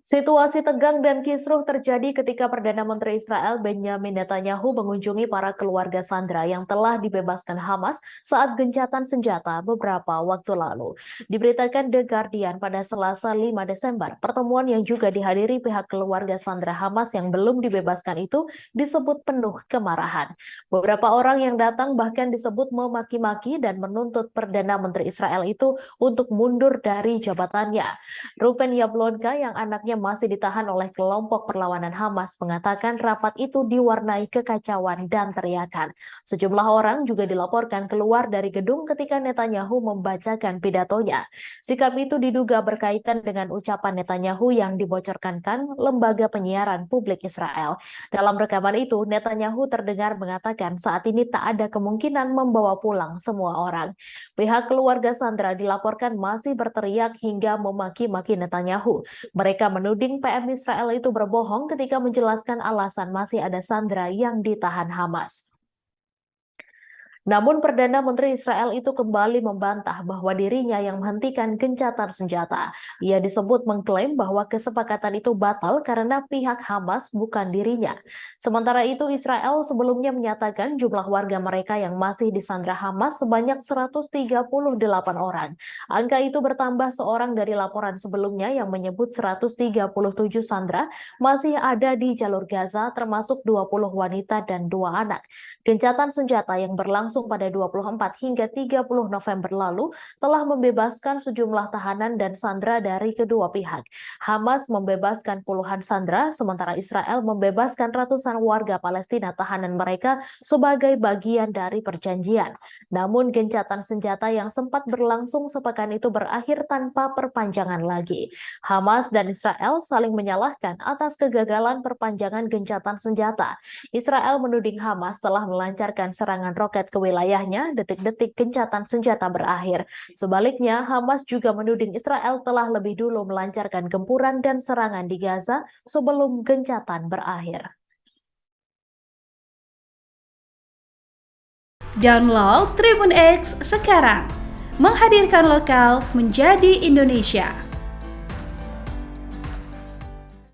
Situasi tegang dan kisruh terjadi ketika Perdana Menteri Israel Benjamin Netanyahu mengunjungi para keluarga sandera yang telah dibebaskan Hamas saat gencatan senjata beberapa waktu lalu. Diberitakan The Guardian pada Selasa 5 Desember, pertemuan yang juga dihadiri pihak keluarga sandera Hamas yang belum dibebaskan itu disebut penuh kemarahan. Beberapa orang yang datang bahkan disebut memaki-maki dan menuntut Perdana Menteri Israel itu untuk mundur dari jabatannya. Ruven Yablonka yang anaknya masih ditahan oleh kelompok perlawanan Hamas mengatakan rapat itu diwarnai kekacauan dan teriakan. Sejumlah orang juga dilaporkan keluar dari gedung ketika Netanyahu membacakan pidatonya. Sikap itu diduga berkaitan dengan ucapan Netanyahu yang dibocorkan lembaga penyiaran publik Israel. Dalam rekaman itu, Netanyahu terdengar mengatakan saat ini tak ada kemungkinan membawa pulang semua orang. Pihak keluarga sandera dilaporkan masih berteriak hingga memaki-maki Netanyahu. Mereka menuding PM Israel itu berbohong ketika menjelaskan alasan masih ada sandera yang ditahan Hamas. Namun Perdana Menteri Israel itu kembali membantah bahwa dirinya yang menghentikan gencatan senjata. Ia disebut mengklaim bahwa kesepakatan itu batal karena pihak Hamas bukan dirinya. Sementara itu Israel sebelumnya menyatakan jumlah warga mereka yang masih disandra Hamas sebanyak 138 orang. Angka itu bertambah seorang dari laporan sebelumnya yang menyebut 137 sandra masih ada di jalur Gaza termasuk 20 wanita dan 2 anak. Gencatan senjata yang berlangsung pada 24 hingga 30 November lalu telah membebaskan sejumlah tahanan dan sandera dari kedua pihak. Hamas membebaskan puluhan sandera, sementara Israel membebaskan ratusan warga Palestina tahanan mereka sebagai bagian dari perjanjian. Namun gencatan senjata yang sempat berlangsung sepekan itu berakhir tanpa perpanjangan lagi. Hamas dan Israel saling menyalahkan atas kegagalan perpanjangan gencatan senjata. Israel menuding Hamas telah melancarkan serangan roket ke wilayahnya detik-detik gencatan senjata berakhir. Sebaliknya, Hamas juga menuding Israel telah lebih dulu melancarkan gempuran dan serangan di Gaza sebelum gencatan berakhir. Download Tribun X sekarang, menghadirkan lokal menjadi Indonesia.